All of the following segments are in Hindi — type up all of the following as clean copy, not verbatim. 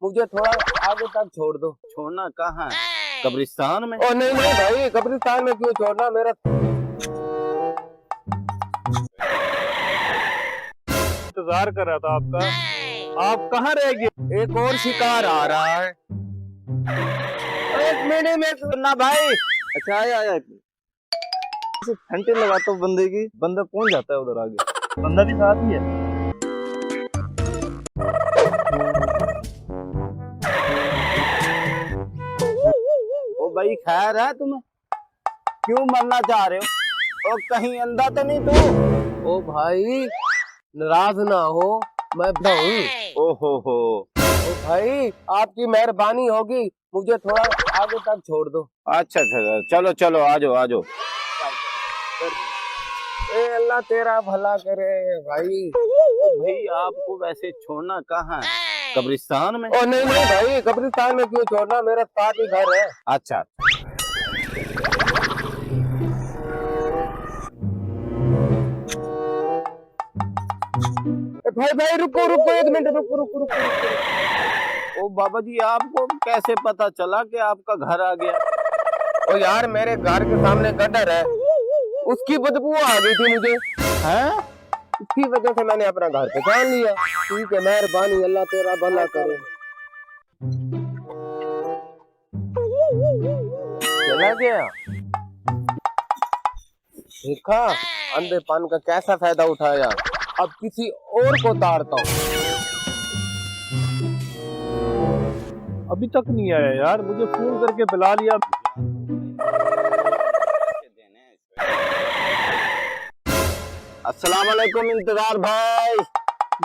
मुझे थोड़ा आगे तक छोड़ दो। छोड़ना कहाँ है? कब्रिस्तान में? ओ नहीं नहीं भाई, कब्रिस्तान में क्यों छोड़ना मेरा। इंतजार कर रहा था आपका। आप कहाँ रह गए? एक और शिकार आ रहा है। एक मिनट में सुनना भाई। अच्छा आया आया। घंटे लगाता हूँ बंदे की, बंदा पहुंच जाता है उधर आगे। बंदा भी साथ ही है। ओ भाई खैर है तुम्हें? क्यों मरना चाह रहे हो? और कहीं अंधा तो नहीं तू? ओ भाई नाराज ना हो, मैं हूँ। ओहो। ओ भाई आपकी मेहरबानी होगी, मुझे थोड़ा आगे तक छोड़ दो। अच्छा अच्छा, चलो चलो आ जाओ आ जाओ। ए अल्लाह तेरा भला करे भाई। ओ भाई आपको वैसे छोड़ना कहाँ है? कब्रिस्तान में? ओ नहीं नहीं भाई, कब्रिस्तान में क्यों छोड़ना, मेरा साथ ही घर है। अच्छा। भाई भाई रुको रुको, एक मिनट रुको रुको रुको। ओ बाबा जी आपको कैसे पता चला कि आपका घर आ गया? ओ यार मेरे घर के सामने गटर है, उसकी बदबू आ गई थी मुझे, हैं? इसकी वजह से मैंने अपना घर पहचान लिया। ठीक है, मेहरबानी, अल्लाह तेरा भला करे। चला गया। देखा अंधेपन का कैसा फायदा उठाया। अब किसी और को तारता हूँ। अभी तक नहीं आया यार, मुझे फोन करके बुला लिया। अस्सलाम वालेकुम इंतजार भाई।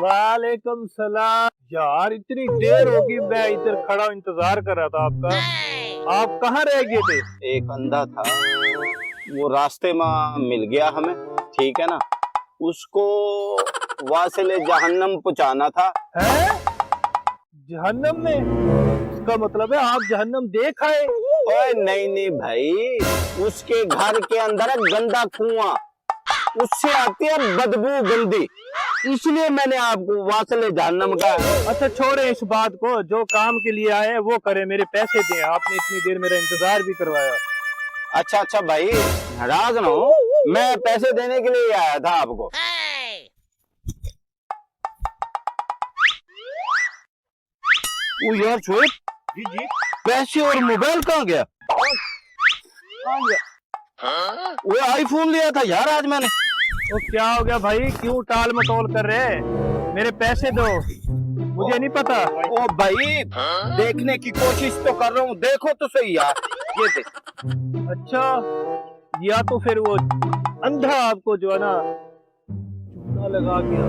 वालेकुम सलाम। यार इतनी देर होगी, मैं इधर खड़ा इंतजार कर रहा था आपका। आप कहाँ रह गए थे? एक अंधा था, वो रास्ते में मिल गया हमें, ठीक है ना, उसको वासिले जहन्नम पहुंचाना था। हैं? जहन्नम में? उसका मतलब है आप जहन्नम देख आए? ओए नहीं नहीं भाई, उसके घर के अंदर है गंदा कुआं, उससे आती है बदबू गंदी, इसलिए मैंने आपको वासिले जहन्नम का। अच्छा छोड़े इस बात को, जो काम के लिए आए वो करे, मेरे पैसे दें। आपने इतनी देर मेरा इंतजार भी करवाया। अच्छा अच्छा भाई नाराज ना हो, मैं पैसे देने के लिए आया था आपको। ओ यार शोएब जी जी। पैसे और मोबाइल कहाँ गया? वो आईफोन लिया था यार आज मैंने। तो क्या हो गया भाई, क्यों टाल मटोल कर रहे हैं? मेरे पैसे दो, मुझे नहीं पता। ओ भाई देखने की कोशिश तो कर रहा हूँ, देखो तो सही यार, ये देख। अच्छा, या तो फिर वो अंधा आपको जो है ना चूना लगा गया।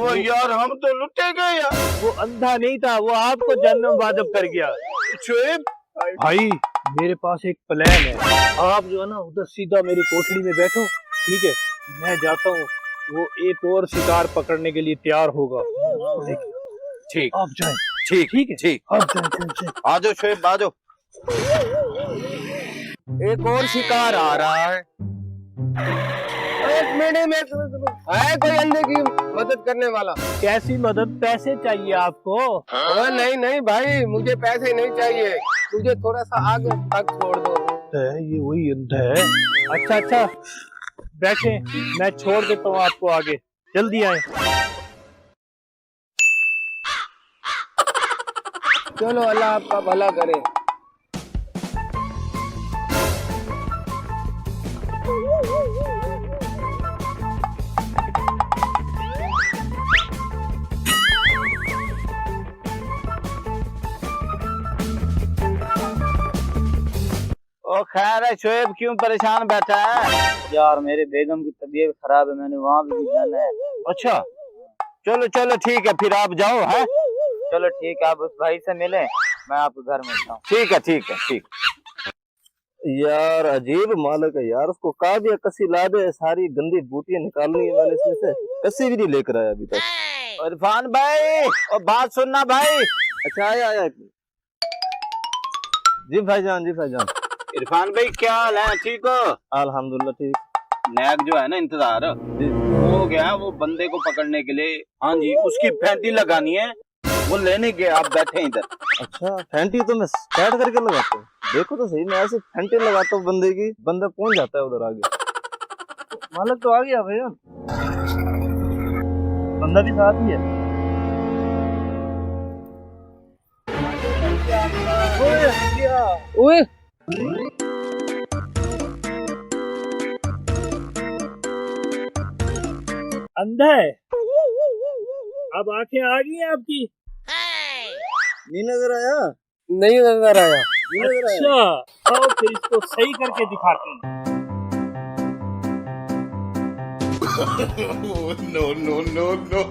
ओ यार हम तो लुटे गए यार। वो अंधा नहीं था, वो आपको जन्नम वाजब कर गया। शोएब भाई मेरे पास एक प्लान है, आप जो है ना उधर सीधा मेरी कोठड़ी में बैठो, ठीक है? मैं जाता हूँ, वो एक और शिकार पकड़ने के लिए तैयार होगा। ठीक आप जाएं। ठीक ठीक है, ठीक, आप जाएं। आ जाओ शोएब आ जाओ। एक और शिकार आ रहा है। एक मिनट में है कोई अंधे की मदद करने वाला? कैसी मदद? पैसे चाहिए आपको? ओ नहीं नहीं भाई, मुझे पैसे नहीं चाहिए, मुझे थोड़ा सा आगे तक छोड़ दो। ये वही अंधा है। अच्छा अच्छा बैठे, मैं छोड़ देता हूँ आपको आगे, जल्दी आए। चलो अल्लाह आपका भला करे। ओ खैर है शोएब, क्यों परेशान बैठा है? यार मेरे बेगम की तबीयत खराब है, मैंने वहाँ भी जाना है। अच्छा चलो चलो ठीक है, फिर आप जाओ है। चलो ठीक है, आप उस भाई से मिलें, मैं आपके घर मिलता हूँ। ठीक है ठीक है ठीक। यार अजीब मालिक है यार, उसको कहा दिया कसी ला दे, सारी गंदी बूटियां निकालनी है मैंने इसमें से, कसी भी नहीं लेकर आया अभी तक। इरफान भाई और बात सुनना भाई। अच्छा आया आया। जी भाईजान, जी भाईजान। इरफान भाई क्या हाल है, ठीक हो? अल्हम्दुलिल्लाह ठीक। नैक जो है ना इंतजार, वो गया वो बंदे को पकड़ने के लिए। हाँ जी, उसकी फैंटी लगानी है, वो लेने के आप बैठे इधर। अच्छा फैंटी तो मैं स्टार्ट करके लगाता हूँ, देखो तो सही, मैं ऐसे फैंटी लगाता हूँ बंदे की, बंदा पहुंच जाता है उधर आगे। मालिक तो आ गया भैया, बंदा भी साथ ही है। ओए अंधा है, अब आंखें आ गई हैं आपकी? नहीं नजर आया? नहीं नजर आया। नहीं नजर आया? अच्छा आओ फिर इसको सही करके दिखाते हैं। no, no, no, no.